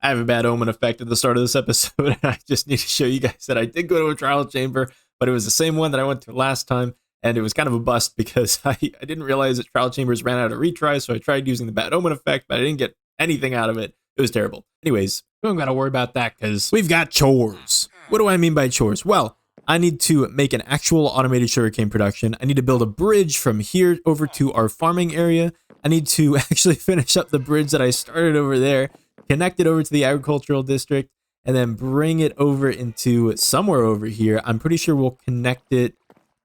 I have a bad omen effect at the start of this episode, and I just need to show you guys that I did go to a trial chamber, but it was the same one that I went to last time, and it was kind of a bust because I didn't realize that trial chambers ran out of retries, so I tried using the bad omen effect, but I didn't get anything out of it. It was terrible. Anyways, we don't gotta worry about that because we've got chores. What do I mean by chores? Well, I need to make an actual automated sugarcane production. I need to build a bridge from here over to our farming area. I need to actually finish up the bridge that I started over there, connect it over to the agricultural district, and then bring it over into somewhere over here. I'm pretty sure we'll connect it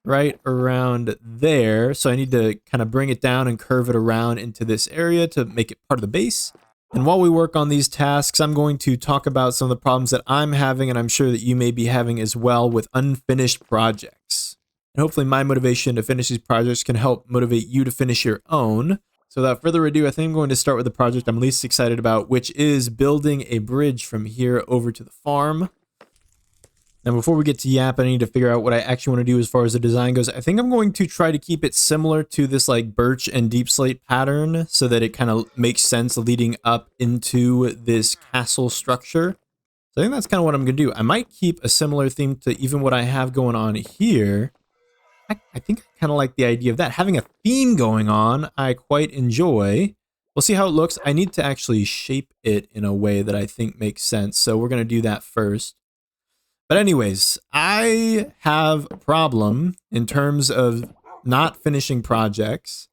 right around there. So I need to kind of bring it down and curve it around into this area to make it part of the base. And while we work on these tasks, I'm going to talk about some of the problems that I'm having, and I'm sure that you may be having as well, with unfinished projects. And hopefully my motivation to finish these projects can help motivate you to finish your own. So without further ado, I think I'm going to start with the project I'm least excited about, which is building a bridge from here over to the farm. Now, before we get to Yap, I need to figure out what I actually want to do as far as the design goes. I think I'm going to try to keep it similar to this like birch and deep slate pattern so that it kind of makes sense leading up into this castle structure. So I think that's kind of what I'm going to do. I might keep a similar theme to even what I have going on here. I think I kind of like the idea of that. Having a theme going on, I quite enjoy. We'll see how it looks. I need to actually shape it in a way that I think makes sense. So we're going to do that first. But anyways, I have a problem in terms of not finishing projects.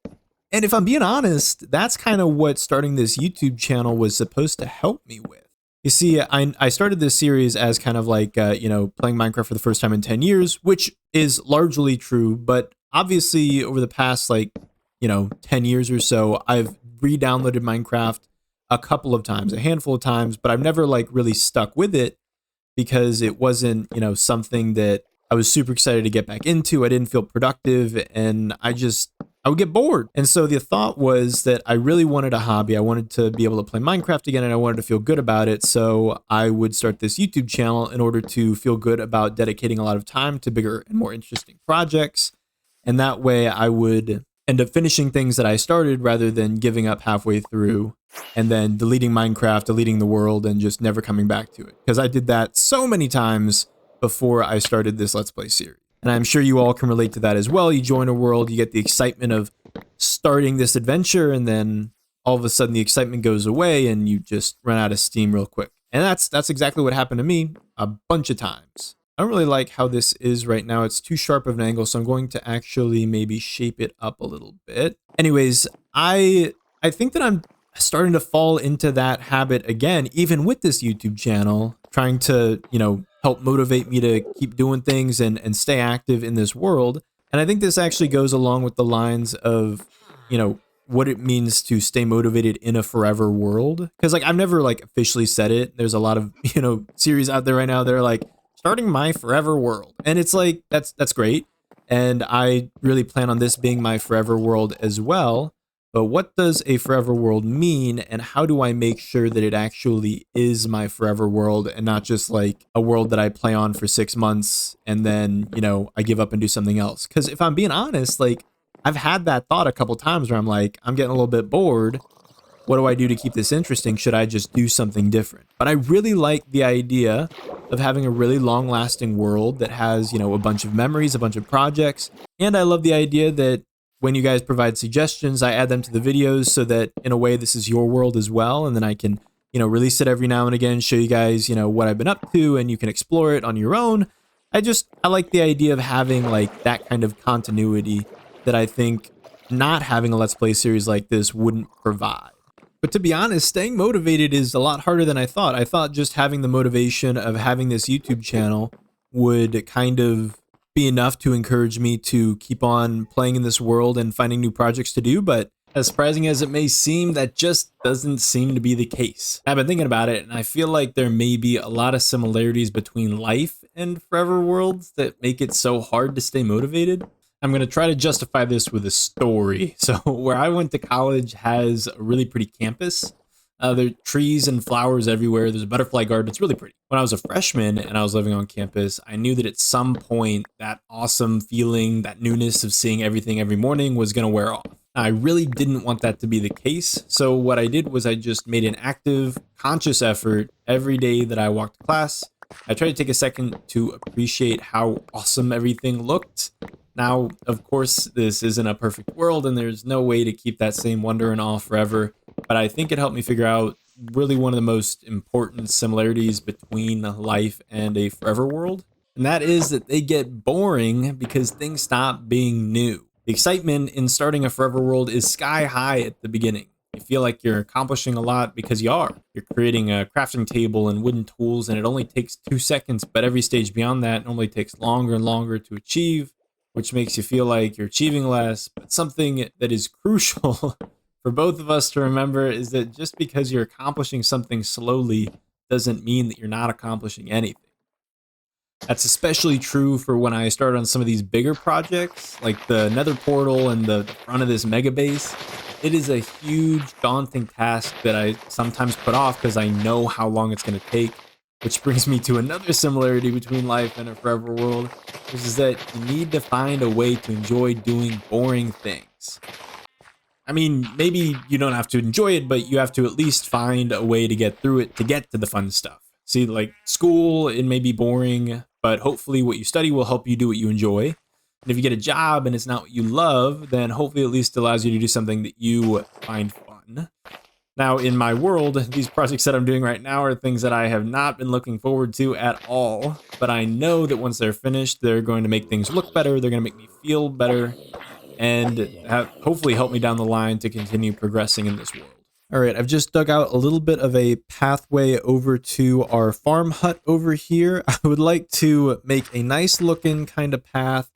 And if I'm being honest, that's kind of what starting this YouTube channel was supposed to help me with. You see, I started this series as kind of like, playing Minecraft for the first time in 10 years, which is largely true. But obviously over the past 10 years or so, I've re-downloaded Minecraft a couple of times, a handful of times, but I've never really stuck with it because it wasn't, something that I was super excited to get back into. I didn't feel productive and I would get bored. And so the thought was that I really wanted a hobby. I wanted to be able to play Minecraft again and I wanted to feel good about it. So I would start this YouTube channel in order to feel good about dedicating a lot of time to bigger and more interesting projects. And that way I would end up finishing things that I started rather than giving up halfway through and then deleting Minecraft, deleting the world, and just never coming back to it. Because I did that so many times before I started this Let's Play series. And I'm sure you all can relate to that as well. You join a world, you get the excitement of starting this adventure, and then all of a sudden the excitement goes away and you just run out of steam real quick. And that's exactly what happened to me a bunch of times. I don't really like how this is right now. It's too sharp of an angle, so I'm going to actually maybe shape it up a little bit. Anyways, I think that I'm starting to fall into that habit again, even with this YouTube channel, trying to, help motivate me to keep doing things and stay active in this world. And I think this actually goes along with the lines of, what it means to stay motivated in a forever world. Because I've never officially said it. There's a lot of, series out there right now that are starting my forever world. And it's that's great. And I really plan on this being my forever world as well. But what does a forever world mean, and how do I make sure that it actually is my forever world and not just a world that I play on for 6 months and then, I give up and do something else? Because if I'm being honest, I've had that thought a couple times where I'm I'm getting a little bit bored. What do I do to keep this interesting? Should I just do something different? But I really like the idea of having a really long-lasting world that has, a bunch of memories, a bunch of projects. And I love the idea that when you guys provide suggestions, I add them to the videos so that in a way this is your world as well. And then I can, release it every now and again, show you guys, what I've been up to, and you can explore it on your own. I like the idea of having that kind of continuity that I think not having a Let's Play series like this wouldn't provide. But to be honest, staying motivated is a lot harder than I thought. I thought just having the motivation of having this YouTube channel would kind of be enough to encourage me to keep on playing in this world and finding new projects to do, but as surprising as it may seem, that just doesn't seem to be the case. I've been thinking about it, and I feel like there may be a lot of similarities between life and forever worlds that make it so hard to stay motivated. I'm going to try to justify this with a story. So where I went to college has a really pretty campus. There are trees and flowers everywhere. There's a butterfly garden. It's really pretty. When I was a freshman and I was living on campus, I knew that at some point that awesome feeling, that newness of seeing everything every morning was going to wear off. I really didn't want that to be the case, so what I did was I just made an active, conscious effort every day that I walked to class. I tried to take a second to appreciate how awesome everything looked. Now, of course, this isn't a perfect world, and there's no way to keep that same wonder and awe forever, but I think it helped me figure out really one of the most important similarities between life and a forever world, and that is that they get boring because things stop being new. The excitement in starting a forever world is sky high at the beginning. You feel like you're accomplishing a lot because you are. You're creating a crafting table and wooden tools, and it only takes 2 seconds, but every stage beyond that normally takes longer and longer to achieve, which makes you feel like you're achieving less. But something that is crucial for both of us to remember is that just because you're accomplishing something slowly doesn't mean that you're not accomplishing anything. That's especially true for when I started on some of these bigger projects, like the Nether portal and the front of this mega base. It is a huge, daunting task that I sometimes put off because I know how long it's going to take, which brings me to another similarity between life and a forever world, which is that you need to find a way to enjoy doing boring things. I mean, maybe you don't have to enjoy it, but you have to at least find a way to get through it to get to the fun stuff. See, like school, it may be boring, but hopefully what you study will help you do what you enjoy. And if you get a job and it's not what you love, then hopefully at least allows you to do something that you find fun. Now, in my world, these projects that I'm doing right now are things that I have not been looking forward to at all, but I know that once they're finished, they're going to make things look better, they're going to make me feel better, and hopefully help me down the line to continue progressing in this world. All right, I've just dug out a little bit of a pathway over to our farm hut over here. I would like to make a nice looking kind of path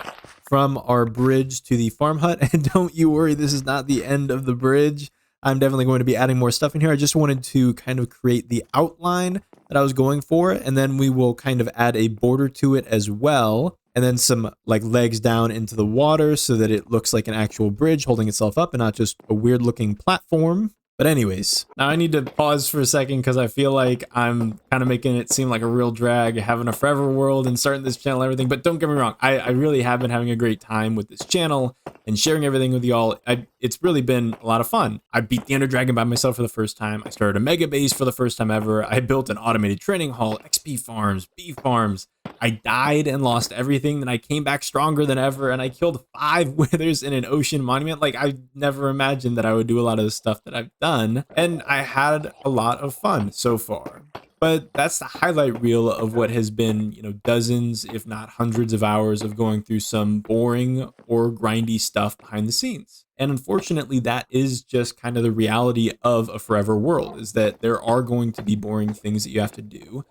from our bridge to the farm hut. And don't you worry, this is not the end of the bridge. I'm definitely going to be adding more stuff in here. I just wanted to kind of create the outline that I was going for, and then we will kind of add a border to it as well. And then some like legs down into the water so that it looks like an actual bridge holding itself up and not just a weird looking platform. But anyways, now I need to pause for a second because I feel like I'm kind of making it seem like a real drag having a forever world and starting this channel and everything. But don't get me wrong, I really have been having a great time with this channel and sharing everything with y'all. It's really been a lot of fun. I beat the Ender Dragon by myself for the first time. I started a mega base for the first time ever. I built an automated training hall, XP farms, beef farms. I died and lost everything, then I came back stronger than ever, and I killed 5 withers in an ocean monument. Like, I never imagined that I would do a lot of the stuff that I've done, and I had a lot of fun so far. But that's the highlight reel of what has been, dozens, if not hundreds of hours of going through some boring or grindy stuff behind the scenes. And unfortunately, that is just kind of the reality of a forever world, is that there are going to be boring things that you have to do.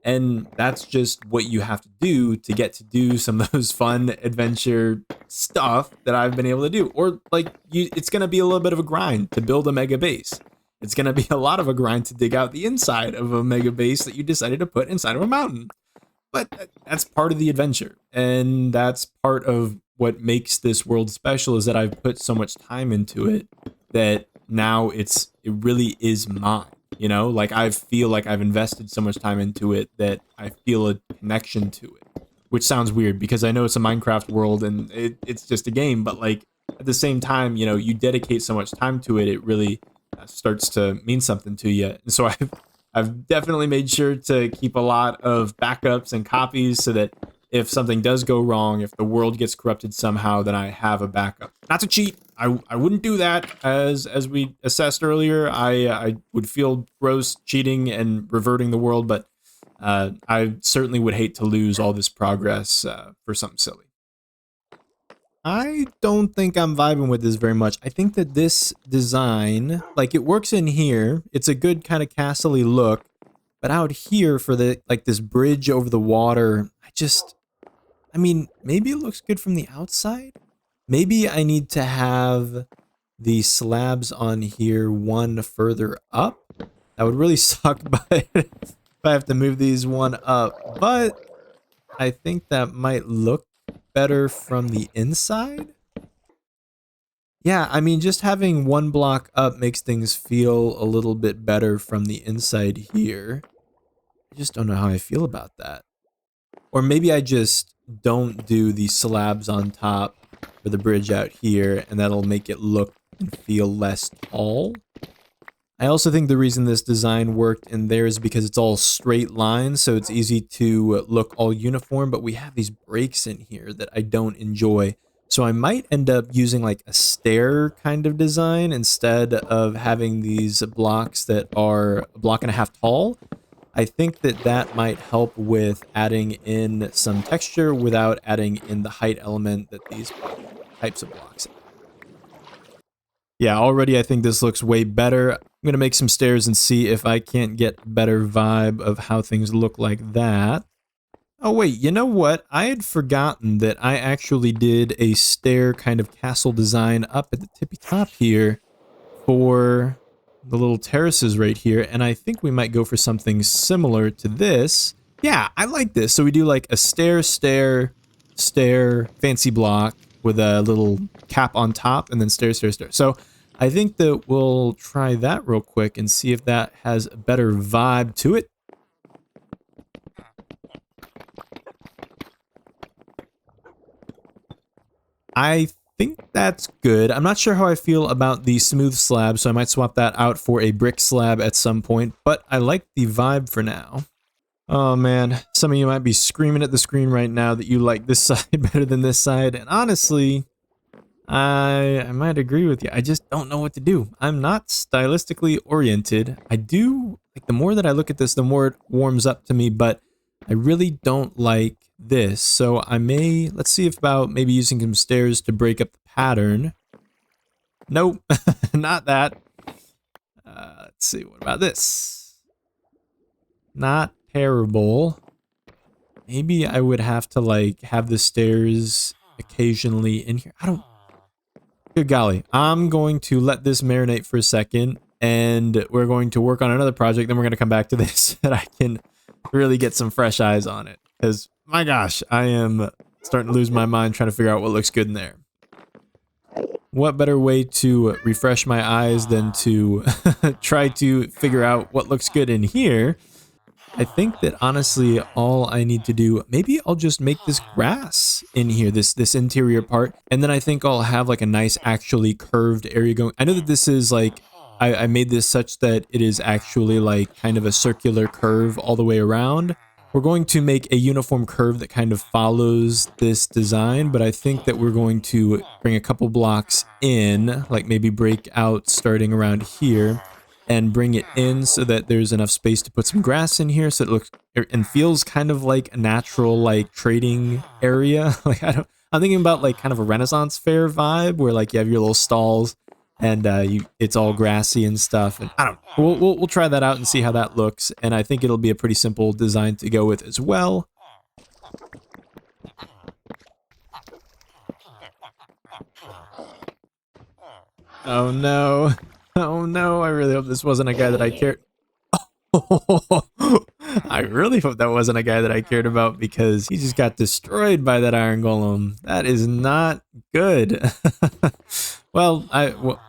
And that's just what you have to do to get to do some of those fun adventure stuff that I've been able to do. Or it's going to be a little bit of a grind to build a mega base. It's going to be a lot of a grind to dig out the inside of a mega base that you decided to put inside of a mountain. But that's part of the adventure. And that's part of what makes this world special, is that I've put so much time into it that now it really is mine. I feel like I've invested so much time into it that I feel a connection to it, which sounds weird because I know it's a Minecraft world and it's just a game, but at the same time, you dedicate so much time to it, it really starts to mean something to you. And so I've definitely made sure to keep a lot of backups and copies so that if something does go wrong, if the world gets corrupted somehow, then I have a backup. Not to cheat. I wouldn't do that. As we assessed earlier, I would feel gross cheating and reverting the world, but I certainly would hate to lose all this progress for something silly. I don't think I'm vibing with this very much. I think that this design, it works in here. It's a good kind of castle-y look, but out here for this bridge over the water, maybe it looks good from the outside. Maybe I need to have the slabs on here one further up. That would really suck, but if I have to move these one up. But I think that might look better from the inside. Yeah, just having one block up makes things feel a little bit better from the inside here. I just don't know how I feel about that. Or maybe I just don't do the slabs on top for the bridge out here, and that'll make it look and feel less tall. I also think the reason this design worked in there is because it's all straight lines, so it's easy to look all uniform, but we have these breaks in here that I don't enjoy. So I might end up using like a stair kind of design instead of having these blocks that are a block and a half tall. I think that that might help with adding in some texture without adding in the height element that these types of blocks have. Yeah, already I think this looks way better. I'm going to make some stairs and see if I can't get a better vibe of how things look like that. Oh wait, you know what? I had forgotten that I actually did a stair kind of castle design up at the tippy top here for the little terraces right here, and I think we might go for something similar to this. Yeah, I like this. So we do like a stair, stair, stair, fancy block with a little cap on top, and then stair, stair, stair. So I think that we'll try that real quick and see if that has a better vibe to it. I think that's good. I'm not sure how I feel about the smooth slab, so I might swap that out for a brick slab at some point, but I like the vibe for now. Oh man, some of you might be screaming at the screen right now that you like this side better than this side, and honestly, I might agree with you. I just don't know what to do. I'm not stylistically oriented. I do, like, the more that I look at this, the more it warms up to me, but I really don't like this. So I may, let's see if about maybe using some stairs to break up the pattern. Nope, not that. Let's see, what about this? Not terrible. Maybe I would have to like have the stairs occasionally in here. I don't, good golly. I'm going to let this marinate for a second and we're going to work on another project. Then we're going to come back to this that I can really get some fresh eyes on it. Because my gosh, I am starting to lose my mind trying to figure out what looks good in there. What better way to refresh my eyes than to try to figure out what looks good in here? I think that honestly, all I need to do, maybe I'll just make this grass in here, this interior part, and then I think I'll have like a nice actually curved area going. I know that this is like, I made this such that it is actually like kind of a circular curve all the way around. We're going to make a uniform curve that kind of follows this design, but I think that we're going to bring a couple blocks in, like maybe break out starting around here and bring it in so that there's enough space to put some grass in here so it looks and feels kind of like a natural like trading area. Like I'm thinking about like kind of a Renaissance fair vibe where like you have your little stalls and it's all grassy and stuff, and I don't know. We'll try that out and see how that looks, and I think it'll be a pretty simple design to go with as well. Oh no. Oh no, I really hope this wasn't a guy that I cared. I really hope that wasn't a guy that I cared about because he just got destroyed by that iron golem. That is not good. Well,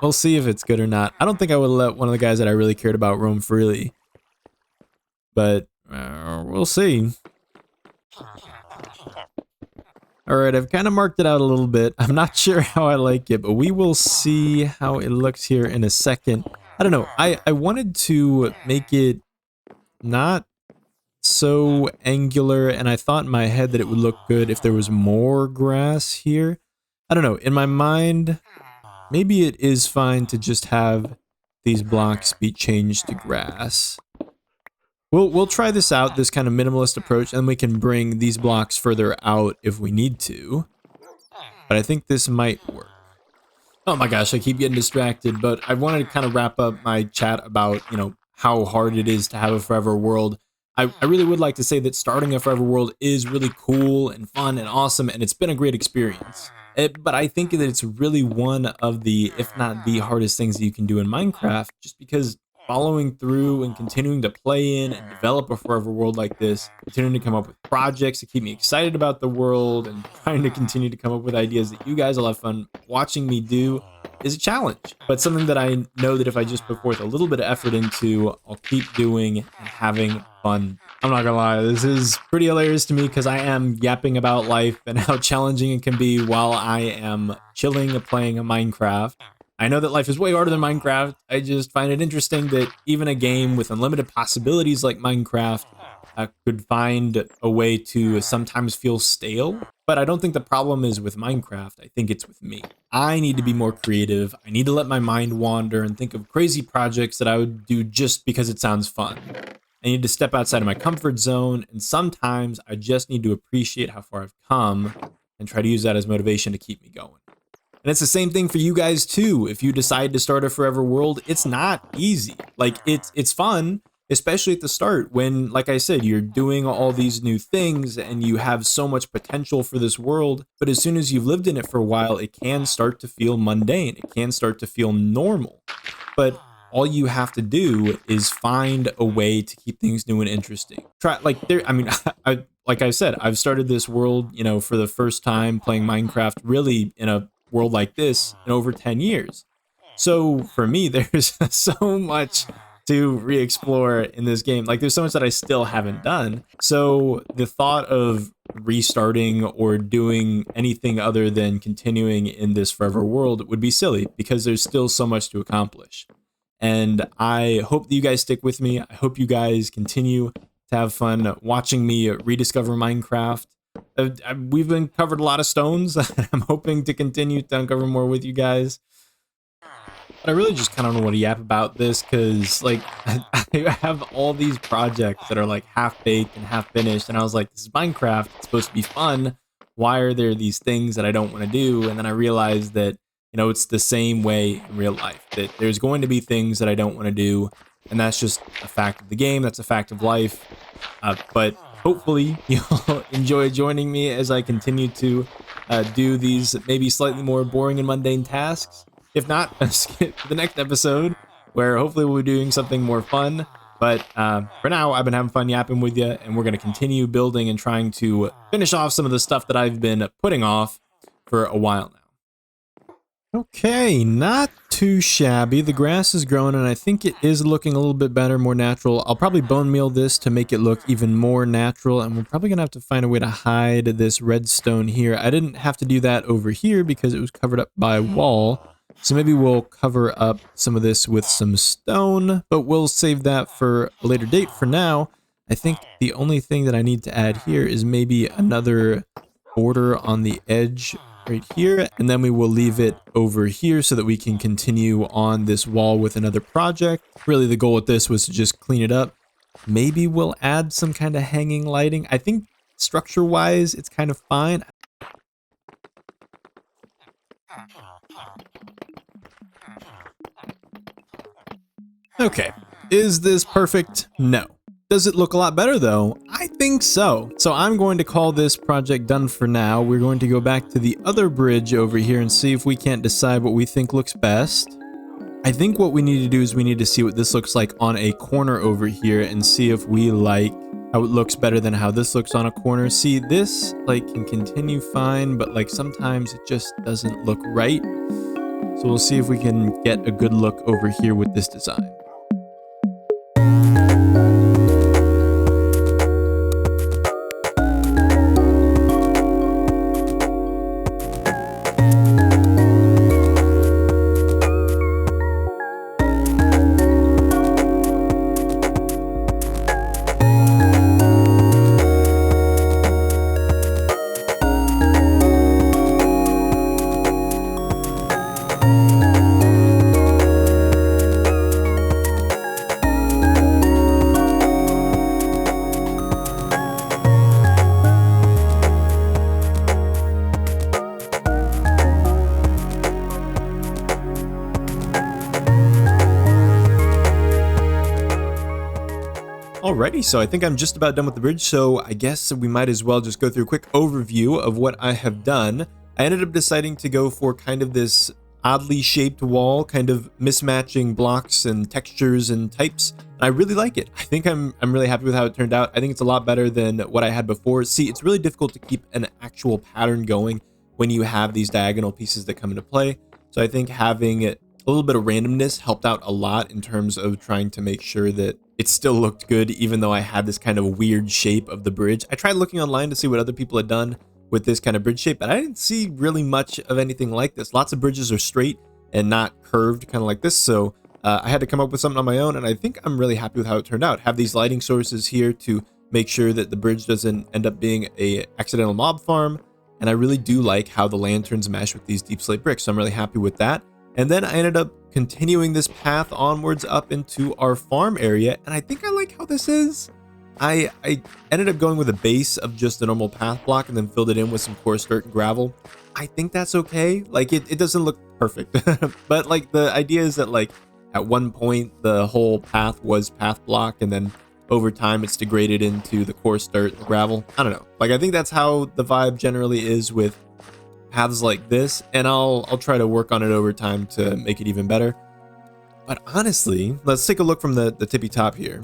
we'll see if it's good or not. I don't think I would let one of the guys that I really cared about roam freely. But we'll see. Alright, I've kind of marked it out a little bit. I'm not sure how I like it, but we will see how it looks here in a second. I don't know. I wanted to make it not so angular, and I thought in my head that it would look good if there was more grass here. I don't know. In my mind, maybe it is fine to just have these blocks be changed to grass. We'll try this out, this kind of minimalist approach, and we can bring these blocks further out if we need to. But I think this might work. Oh my gosh, I keep getting distracted, but I wanted to kind of wrap up my chat about, you know, how hard it is to have a forever world. I really would like to say that starting a forever world is really cool and fun and awesome, and it's been a great experience. But I think that it's really one of the, if not the hardest things that you can do in Minecraft, just because following through and continuing to play in and develop a forever world like this, continuing to come up with projects to keep me excited about the world and trying to continue to come up with ideas that you guys will have fun watching me do is a challenge, but something that I know that if I just put forth a little bit of effort into, I'll keep doing and having fun. I'm not gonna lie, this is pretty hilarious to me because I am yapping about life and how challenging it can be while I am chilling playing a Minecraft. I know that life is way harder than Minecraft. I just find it interesting that even a game with unlimited possibilities like Minecraft could find a way to sometimes feel stale. But I don't think the problem is with Minecraft. I think it's with me. I need to be more creative. I need to let my mind wander and think of crazy projects that I would do just because it sounds fun. I need to step outside of my comfort zone, and sometimes I just need to appreciate how far I've come and try to use that as motivation to keep me going. And it's the same thing for you guys too. If you decide to start a forever world, it's not easy. Like it's fun, especially at the start when, like I said, you're doing all these new things and you have so much potential for this world. But as soon as you've lived in it for a while, it can start to feel mundane. It can start to feel normal. But all you have to do is find a way to keep things new and interesting. Try like there. I mean, like I said, I've started this world, for the first time playing Minecraft, really in a world like this in over 10 years. So for me, there's so much to re-explore in this game. Like there's so much that I still haven't done. So the thought of restarting or doing anything other than continuing in this forever world would be silly because there's still so much to accomplish. And I hope that you guys stick with me. I hope you guys continue to have fun watching me rediscover Minecraft. We've been covered a lot of stones. I'm hoping to continue to uncover more with you guys. But I really just kind of don't want to yap about this because, like, I have all these projects that are like half baked and half finished, and I was like, this is Minecraft. It's supposed to be fun. Why are there these things that I don't want to do? And then I realized that it's the same way in real life, that there's going to be things that I don't want to do, and that's just a fact of the game. That's a fact of life. But hopefully you'll enjoy joining me as I continue to do these maybe slightly more boring and mundane tasks. If not, skip to the next episode where hopefully we'll be doing something more fun. But for now, I've been having fun yapping with you, and we're going to continue building and trying to finish off some of the stuff that I've been putting off for a while now. Okay, not too shabby. The grass is growing, and I think it is looking a little bit better, more natural. I'll probably bone meal this to make it look even more natural, and we're probably going to have to find a way to hide this redstone here. I didn't have to do that over here because it was covered up by a wall, so maybe we'll cover up some of this with some stone, but we'll save that for a later date. For now, I think the only thing that I need to add here is maybe another border on the edge right here, and then we will leave it over here so that we can continue on this wall with another project. Really, the goal with this was to just clean it up. Maybe we'll add some kind of hanging lighting. I think structure-wise, it's kind of fine. Okay, is this perfect? No. Does it look a lot better though? I think so. So I'm going to call this project done for now. We're going to go back to the other bridge over here and see if we can't decide what we think looks best. I think what we need to do is we need to see what this looks like on a corner over here and see if we like how it looks better than how this looks on a corner. See, this can continue fine, but sometimes it just doesn't look right. So we'll see if we can get a good look over here with this design. Alrighty, so I think I'm just about done with the bridge, so I guess we might as well just go through a quick overview of what I have done. I ended up deciding to go for kind of this oddly shaped wall, kind of mismatching blocks and textures and types, and I really like it. I think I'm really happy with how it turned out. I think it's a lot better than what I had before. See, it's really difficult to keep an actual pattern going when you have these diagonal pieces that come into play, so I think having a little bit of randomness helped out a lot in terms of trying to make sure that it still looked good, even though I had this kind of weird shape of the bridge. I tried looking online to see what other people had done with this kind of bridge shape, but I didn't see really much of anything like this. Lots of bridges are straight, and not curved kind of like this. So I had to come up with something on my own, and I think I'm really happy with how it turned out. Have these lighting sources here to make sure that the bridge doesn't end up being a accidental mob farm. And I really do like how the lanterns mesh with these deep slate bricks. So I'm really happy with that. And then I ended up continuing this path onwards up into our farm area. And I think I like how this is. I ended up going with a base of just a normal path block and then filled it in with some coarse dirt and gravel. I think that's okay. Like it doesn't look perfect, but like the idea is that like at one point the whole path was path block, and then over time it's degraded into the coarse dirt and gravel. I don't know. Like I think that's how the vibe generally is with paths like this, and I'll try to work on it over time to make it even better. But honestly, let's take a look from the tippy top here.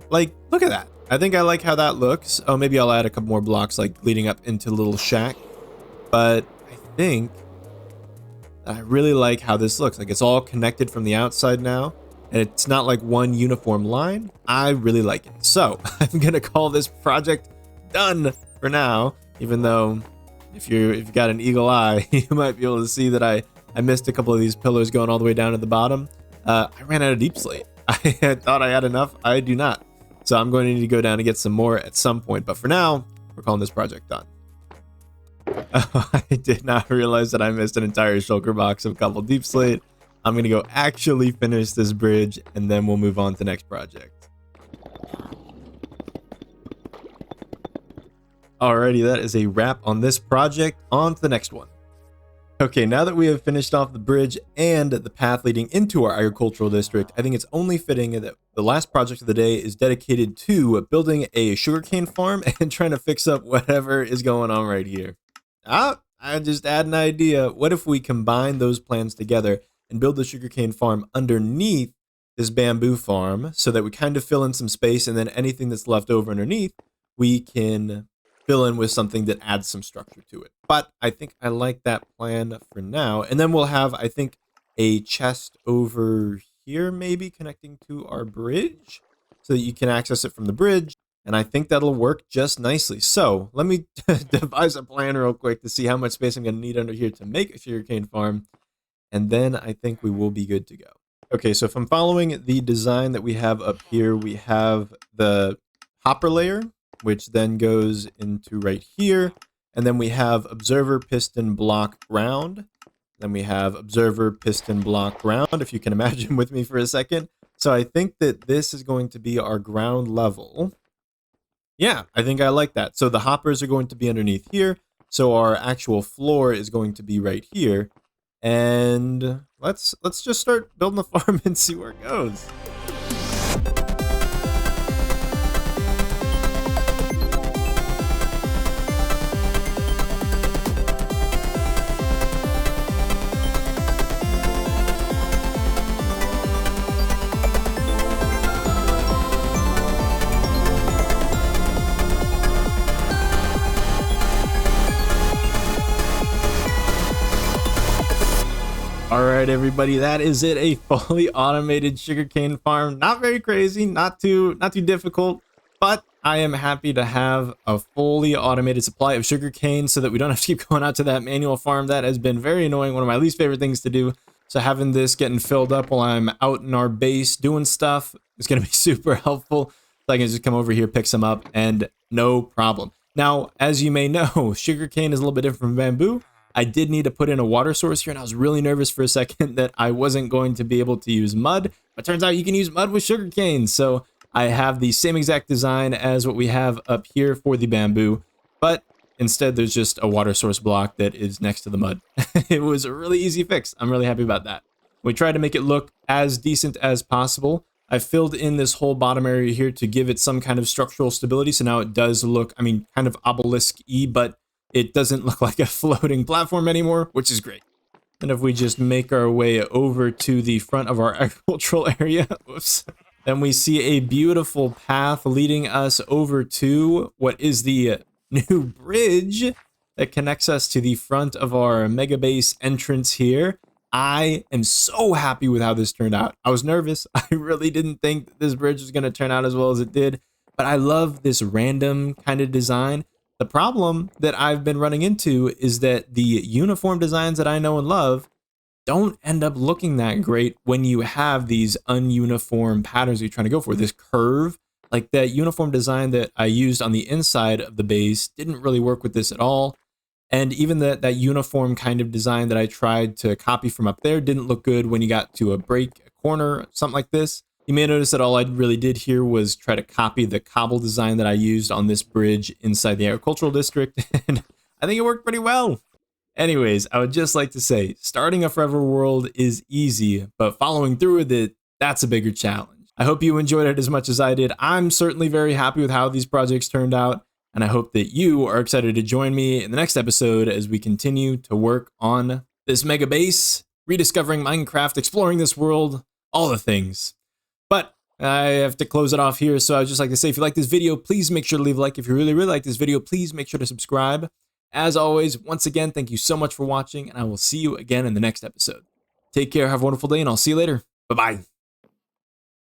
Like, look at that. I think I like how that looks. Oh, maybe I'll add a couple more blocks like leading up into the little shack. But I think I really like how this looks. Like it's all connected from the outside now, and it's not like one uniform line. I really like it. So I'm gonna call this project done for now, even though if you've got an eagle eye, you might be able to see that I missed a couple of these pillars going all the way down to the bottom. I ran out of deep slate. I thought I had enough. I do not. So I'm going to need to go down and get some more at some point. But for now, we're calling this project done. Oh, I did not realize that I missed an entire shulker box of couple deep slate. I'm going to go actually finish this bridge, and then we'll move on to the next project. Alrighty, that is a wrap on this project. On to the next one. Okay, now that we have finished off the bridge and the path leading into our agricultural district, I think it's only fitting that the last project of the day is dedicated to building a sugarcane farm and trying to fix up whatever is going on right here. I just had an idea. What if we combine those plans together and build the sugarcane farm underneath this bamboo farm so that we kind of fill in some space, and then anything that's left over underneath, we can fill in with something that adds some structure to it. But I think I like that plan for now. And then we'll have, I think, a chest over here maybe connecting to our bridge so that you can access it from the bridge. And I think that'll work just nicely. So let me devise a plan real quick to see how much space I'm going to need under here to make a sugarcane farm. And then I think we will be good to go. Okay, so if I'm following the design that we have up here, we have the hopper layer, which then goes into right here. And then we have observer piston block ground. Then we have observer piston block ground, if you can imagine with me for a second. So I think that this is going to be our ground level. Yeah, I think I like that. So the hoppers are going to be underneath here. So our actual floor is going to be right here. And let's just start building the farm and see where it goes. All right, everybody, that is it. A fully automated sugarcane farm. Not very crazy, not too difficult, but I am happy to have a fully automated supply of sugarcane so that we don't have to keep going out to that manual farm. That has been very annoying. One of my least favorite things to do. So having this getting filled up while I'm out in our base doing stuff is going to be super helpful. So I can just come over here, pick some up, and no problem. Now, as you may know, sugarcane is a little bit different from bamboo. I did need to put in a water source here, and I was really nervous for a second that I wasn't going to be able to use mud. But turns out you can use mud with sugarcane. So I have the same exact design as what we have up here for the bamboo, but instead there's just a water source block that is next to the mud. It was a really easy fix. I'm really happy about that. We tried to make it look as decent as possible. I filled in this whole bottom area here to give it some kind of structural stability. So now it does look, I mean, kind of obelisk-y, but it doesn't look like a floating platform anymore, which is great. And if we just make our way over to the front of our agricultural area, whoops, then we see a beautiful path leading us over to what is the new bridge that connects us to the front of our mega base entrance here. I am so happy with how this turned out. I was nervous. I really didn't think this bridge was going to turn out as well as it did, but I love this random kind of design. The problem that I've been running into is that the uniform designs that I know and love don't end up looking that great when you have these ununiform patterns you're trying to go for. This curve, like that uniform design that I used on the inside of the base, didn't really work with this at all. And even that uniform kind of design that I tried to copy from up there didn't look good when you got to a break, a corner, something like this. You may notice that all I really did here was try to copy the cobble design that I used on this bridge inside the agricultural district, and I think it worked pretty well. Anyways, I would just like to say, starting a Forever World is easy, but following through with it, that's a bigger challenge. I hope you enjoyed it as much as I did. I'm certainly very happy with how these projects turned out, and I hope that you are excited to join me in the next episode as we continue to work on this mega base, rediscovering Minecraft, exploring this world, all the things. But I have to close it off here, so I would just like to say, if you like this video, please make sure to leave a like. If you really like this video, please make sure to subscribe. As always, once again, thank you so much for watching, and I will see you again in the next episode. Take care, have a wonderful day, and I'll see you later. Bye-bye.